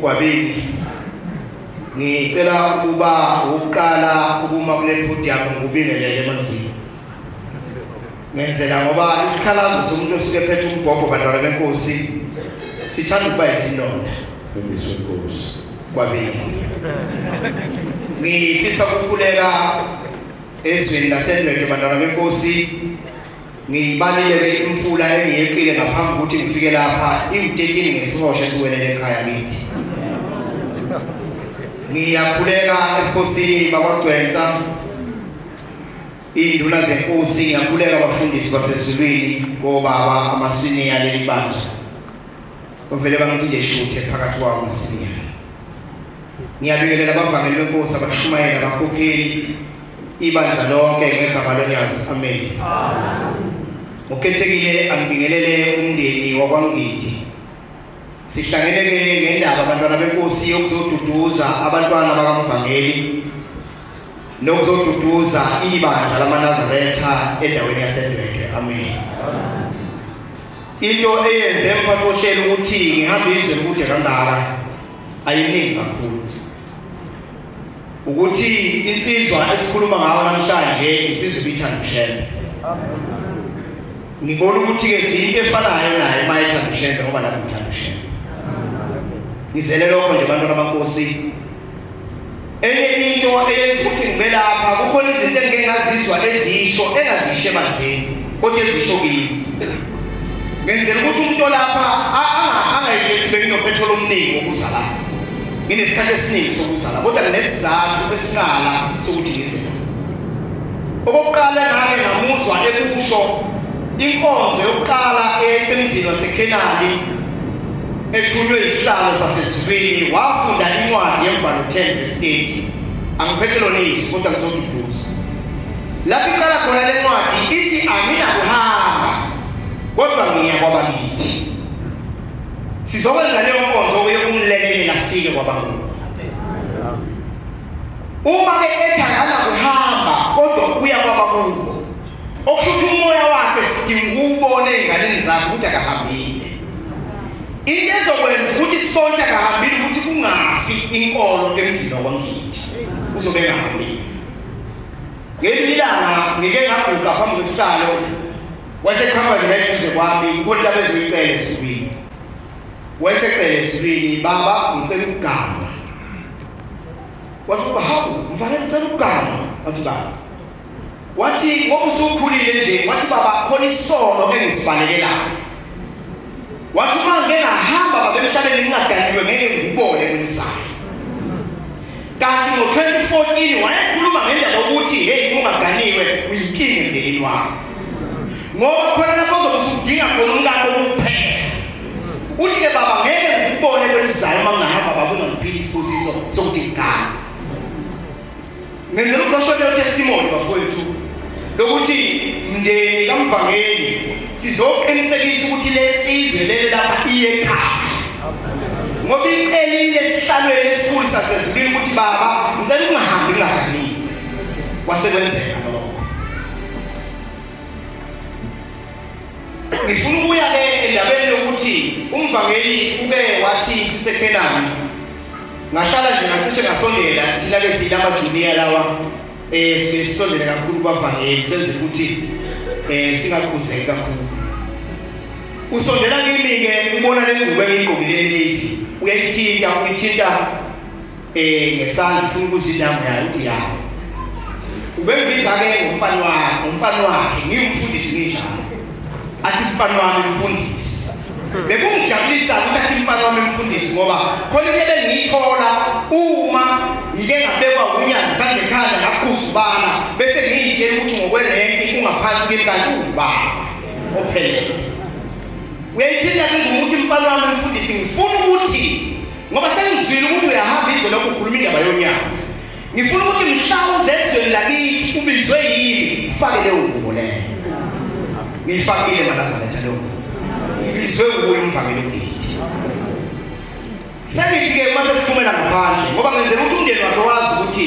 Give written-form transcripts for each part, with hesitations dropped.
uGwabini ngicela ukuba uqala ukuma kule podium ngubingelele emanzini ngenzela ngoba isikhalazo somuntu osuke phethe umbhobho bantwana benkosi sithanda ukuba izindonda Sembiswe inkosi. Gwabini ngifisa ukukhuleka ezweni laseNdwendwe bantwana benkosi ngibalile imfula engiyeqile ngaphambi ukuthi ngifike lapha iwutetini ngesihosha siwelele ekhaya kithi ngiyakhuleka enkosini bakwaGcwensa induna zenkosi ngiyakhuleka abafundisi basezulwini bobaba amasiniya leli bandla bavele bangithi nje shuthe phakathi kwabo amasiniya ngiyabingelela abavangeli benkosi abashumayela abakhokheli ibandla lonke ngegama lonyazi amen. Ukhethekile angibingelele umndeni wakwaNgidi sihlangene ngendaba abantwana benkosi yokuzoduduza abantwana bakaMvangeli nokuzoduduza ibandla lamaNazaretha endaweni yaseNdwendwe amen. Into eyenze emphathi ohlelo ukuthi ngihambe izwe kude kangaka ayiningi kakhulu ukuthi insizwa esikhuluma ngayo namhlanje insizwa ibithandishene ngibona ukuthi ke izinto efanayo naye mayithandishene ngoba lapho ithandishene ngizele lokho nje bantwana bankosi enye into eyenza ukuthi ngibe lapha kukhona izinto engingazizwa ezisho engazisho ebandleni kodwa ezisho kimi ngenzela ukuthi umuntu lapha angayikhethi benginophethola omningi wokuza lapha nginesikhathi esiningi sokuza lapha kodwa nginesizathu esinqala sokuthi ngize okokuqala ngake ngamuzwa ekusho inkonzo yokuqala esemzini waseKhenani ethunywe isihlalo sasezulwini wafunda incwadi yembhalo 10 verse 8 angiphethelo nisi kodwa ngizoduduza lapho iqala khona le ncwadi ithi anginakuhamba kodwa ngiya kwabakithi sizokwenza leyo nkonzo yokumlekelela afike kwabakubo uma ke ethangana kuhamba kodwa kuya kwabakubo okuthi umoya wakhe sidingubone engaleni zakhe ukuthi akahambile into ezokwenza ukuthi sonke akahambile ukuthi kungafi inkolo emzini wakwaNgidi uzobe engahambile ngelinye ilanga ngike ngaguqa phambi kwesihlalo wasekhamba nje eduze kwami kukhona abezoyicela ezibini wayesecela ezibini baba ngicela ukugama wathi kuba hawu mfanele ngicela ukugama wathi baba wathi ngoba usukhulile nje wathi baba khona isono engisibalekelayo wathi uma ngingahamba baba emhlabeni ngingadaliwe ngeke ngibone kwenisayo kanti ngo-2014 wayekhuluma ngendaba ukuthi hey ungaganiwe uyinkinga emndenini wakho ngoba khona lapho uzobe usudinga khona umkakho kuphela uthi-ke baba ngeke ngikubone kwenisayo uma ngingahamba baba ungangiphili isibusiso sokuthi ngigane ngenzela ukuzosholela testimony bafowethu lokuthi mndeni kaMvangeli sizoqinisekisa ukuthi le nsizwe lele lapha iye ekhaya ngoba iqelile esihlalweni esikhulu sasezulwini ukuthi baba ngicela ungahambi ungaganiwe wasekwenzeka lokho ngifuna ukuya-ke endabeni yokuthi uMvangeli uke wathi siseKhenani ngahlala nje ngacishe ngasondela thina-ke siyilama-junior lawa sibe sisondele kakhulu kubavangeli senze ukuthi singaqhuzeki kakhulu usondela kimi-ke ubona le ngubo engiyigqokile enevi uyayithinta ngesandla ufuna ukuza indawo yayo uthi yawo ubengibiza-ke ngomfana wakhe ngiyumfundisi nginjalo athi mfana wami mfundisi bekungijabulisa ukuthi athi mfana wami mfundisi ngoba khona into ebengiyithola uma ngike ngabekwa unyazi sangekhanda ngaphuza ubala bese ngiyitshela ukuthi ngokwerenki ungaphansi kemkanti ubaba ophelele uyayithinta ukuthi mfana wami mfundisi ngifuna ukuthi ngoba sengizwile ukuthi uyahamba izwe lokhu ukhuluma indaba yonyazi ngifuna ukuthi mhlawumbe uzezweni lakithi ubizwe yini ufake leyo ngubo leyo ngiyifakile maNazaretha leyo ngibizwe kuyo uMvangeli uNgidi sengithi-ke mase siphumela ngaphandle ngoba ngenzela ukuthi umndeni wakhe wazi ukuthi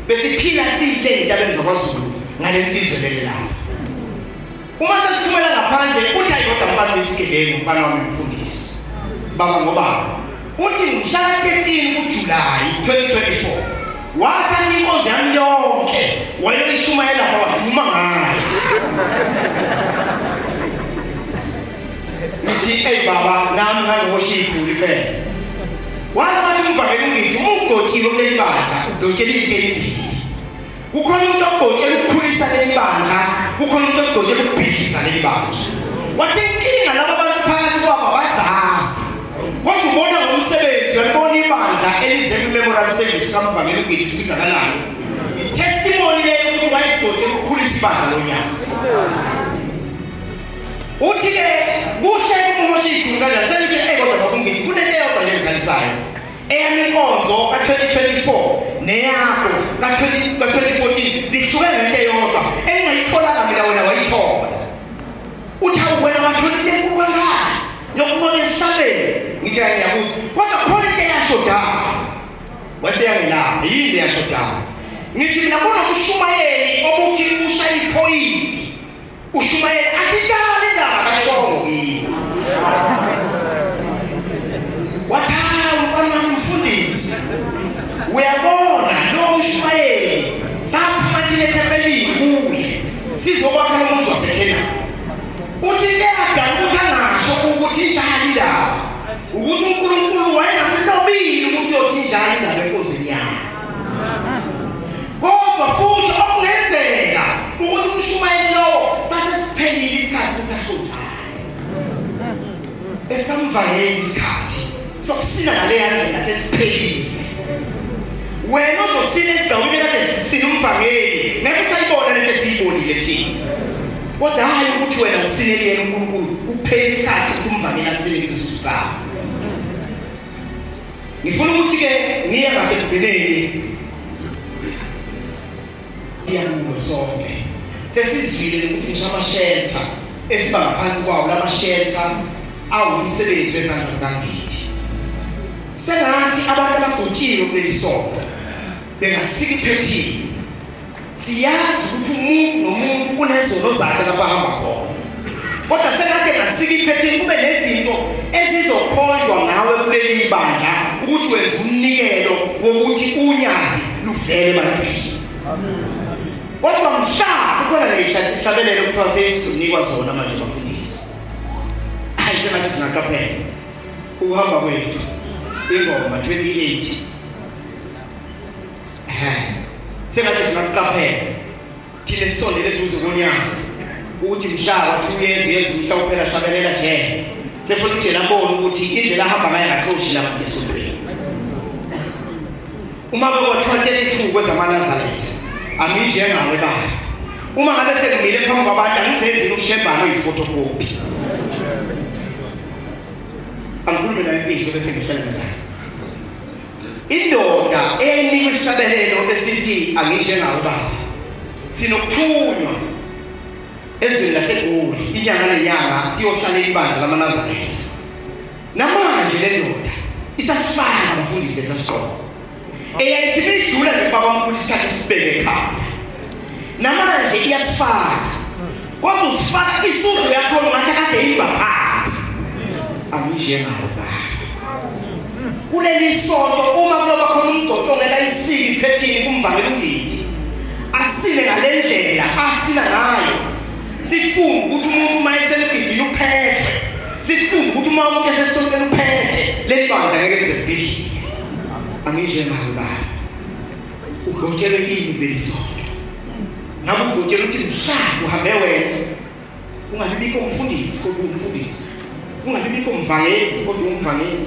besiphila siyile entabeni zakwaZulu ngale nsizwe leli lapha uma sesiphumela ngaphandle uthi ayodwa mfana wesigebengu mfana wami mfundisi baba ngobaba uthi mhla 13 kuJulayi 2024 wathatha inkozi yami yonke wayoyishumayela waduma ngayo. Ngithi hey baba nami ngangoshiphuli phela. Wathi umvangeli ungithi umugothiwe kuleli bandla udotshela into. Kukhona umuntu ogotshela ukukhulisa leli bandla, kukhona umuntu ogotshela ukubhidliza leli bandla. Wathi inkinga laba bantu phakathi kwabo bazazi. Kodwa ubona ngomsebenzi uyabona ibandla elizele memorial service kamvangeli ungithi kungakanani. Testimony leyo ukuthi wayegotshela ukukhulisa ibandla lonyaka. Uthi ke kuhle kumoshiku ngala selithi kodwa bakungithi kunento eyodwa nje engikhalisayo. Eyami inkonzo ka-2024 neyakho ka-2014 zihluke ngento eyodwa engayitholanga mina wena wayithola. Uthi wena wathola into enkulu kangaka yokubona esihlabeni. Ngithi ngiyabuza kodwa khona into eyashodayo. Waseyangelapha yini eyashodayo. Ngithi mina bona uShumayeli obuthi ushaya iphoyinti. Ushumayeli atitshale laba kashongo kimi. Wathawu mfana umfundisi. Uyabona lo uShumayeli saphuma thina ethempelini kuye. Sizokwakha umuzi waseKenani. Uthi ke adabuka ngasho ukuthi injani laba. Ukuthi uNkulunkulu wayengamlobile ukuthi uyothi injani laba enkozini yakhe. Kodwa futhi okungenzeka ukuthi uMshumayeli lo sasesiphelile isikhathi ukushodayo. Esamvangeli isikhathi sokusina ngaleya ndlela sesiphelile. Wena uzosina esigawini kade sisina umvangeli ngeke usayibona lento esiyibonile thina. Kodwa hayi ukuthi wena usinele yena uNkulunkulu uphele isikhathi ukuthi umvangeli asine kuzisigaba. Ngifuna ukuthi ke ngiye ngasekugcineni diyakubo sonke. Sesizwile ukuthi ngisho ama-shelter esiba ngaphansi kwawo lama-shelter awumsebenzi wezandla zikaNgithi. Sengathi abantu abagotshiwe kuleli sonto bengasika iphethini. Siyazi ukuthi umuntu nomuntu unezono zakhe lapho ahamba khona. Kodwa sengathi ngasika iphethini kube nezinto ezizokhonjwa ngawe kuleli bandla ukuthi wenze umnikelo wokuthi unyazi luvele ebantwini. Kodwa mhla kukhona lezihlabelelo kuthiwa sesizonikwa zona manje bafundisi. Hayi sengathi singaqaphela ukuhamba kwethu ingoma 28. Sengathi singaqaphela thina sisondele eduze konyazi ukuthi mhla wathi uyezi mhla uphela hlabelela nje. Sefuna ukuthi labona ukuthi indlela ahamba ngayo ngaqoshi la bantu esontweni. Uma beko-22 kwezamaNazaretha amishe ngawe baba. Uma ngabe sengimile phambi kwabantu angizenzile ukushebhana oyiphotocopy. Angikhulume la imfihlo bese ngihlala ngizana. Indoda enikwe isihlabelelo esithi angishe ngawe baba. Sinokuthunywa ezweni laseGoli inyanga nenyanga siyohlala ibandla lamaNazaretha. Namanje le ndoda isasifana abafundisi lesasiqobo. Eyayithi idlula nje baba omkhulu isikhathi sibheke ekhaya. Namanje iyasifaka. Kodwa usifaka isuku yakho ngathi kade ibaphansi. Angishe ngawe baba. Kuleli sonto uma kuyoba khona umdodo ongela isiki iphethini kumvangeli uNgithi. Asile ngale ndlela asila ngayo. Sifunga ukuthi umuntu mayeselugidini uphethe. Sifunga ukuthi uma umuntu esesontweni uphethe. Leli bandla ngeke lize libhidlike. Angishe ngawe baba. Ugotshele ini kuleli sonto. Ngabe ugotshele ukuthi mhla uhambe wena. Ungabibikho umfundisi kodwa umfundisi. Ungabibikho umvangeli kodwa umvangeli.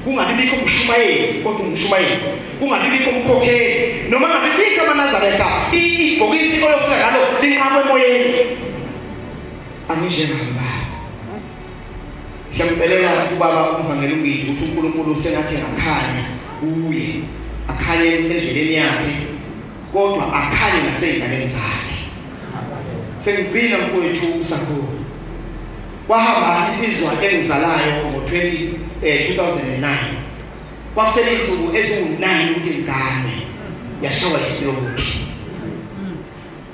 Ungabibikho umshumayeli kodwa umshumayeli. Ungabibikho umkhokheli noma ngabibikho amaNazaretha ibhokisi oyofika ngalo linqamo emoyeni. Angishe ngawe baba. Siyamcelela ubaba umvangeli uNgithi ukuthi uNkulunkulu sengathi ngakhanya kuye. Akhanye endleleni yakhe kodwa akhanye nasey'nganeni zakhe. Sengigcina mfowethu uSakho. Wahamba insizwa engizalayo ngo-2009. Kwakuselinsuku ezingu-9 ukuthi ngigane yashawa istroke.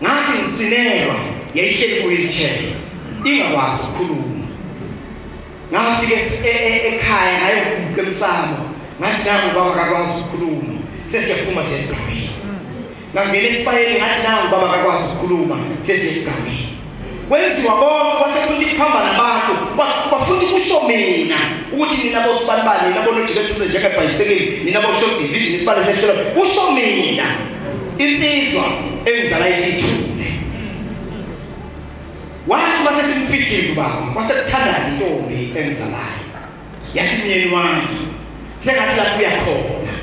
Ngathi ngisinelwa yayihleli ku-wheelchair ingakwazi ukukhuluma. Ngafika ekhaya ngayoguqa emsamo ngathi nangu baba akakwazi ukukhuluma sesiyaphuma sesigabeni. Ngangena esibayeni ngathi nangu baba akakwazi ukukhuluma sesiyasigabeni. Kwenziwa konke kwasefuthi kuhamba nabantu bafuthi kusho mina ukuthi nina bosibanibani nina bonojikethuze njengebhayisekeli nina bosho division isibale sesitolo kusho mina insizwa engizala isithule. Wathi base simfihlile baba kwasekuthandaza intombi engizalayo yathi myeni wami sengathi lapho uyakhona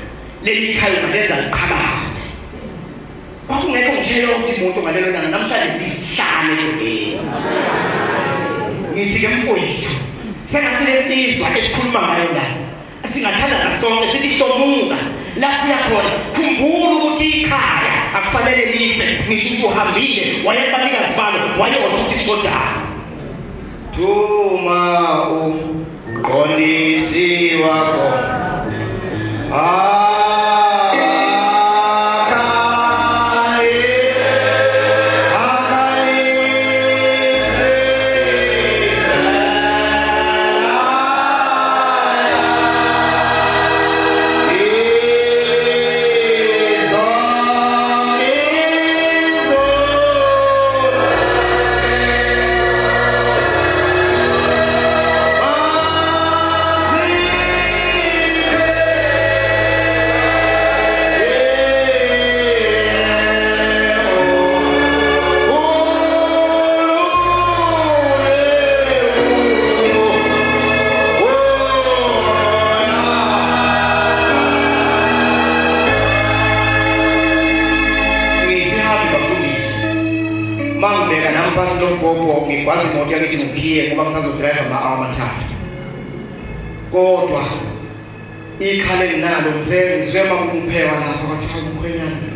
leli khaya malenza liqhakaze. Wakungekho ngitshela ukuthi umuntu ngalelo langa namhlanje zisihlane egcekeni. Ngithi ke mfowethu sengathi lesizwa esikhuluma ngayo la singathandaza sonke sitihlomuka lapho uyakhona khumbula ukuthi ikhaya akufanele life ngisho uhambile wayebanikazi balo wayewazi ukuthi sodana Thuma uqondisi wakho mangibeka namphansi logogo ngikwazi imoto yakithi ngiphiye ngoba ngisazodrive ama-hour amathathu. Kodwa ikhale nginalo ngizwe makumpheka lapha kwathiwa umkhwenyana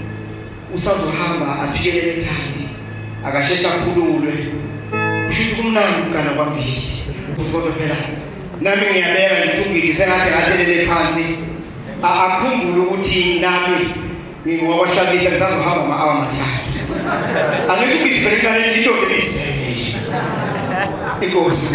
usazohamba aphikelele eThandi akasheshe akhululwe. Kusho ukuthi kumnandi ukugana kwambili. Kodwa phela nami ngiyabeka ngithungile sengathi ngathelele phansi akhumbule ukuthi nami ngingowabashambisa ngisazohamba ama-hour amathathu. Angithi ngibhekana nento leyisenje. Inkosi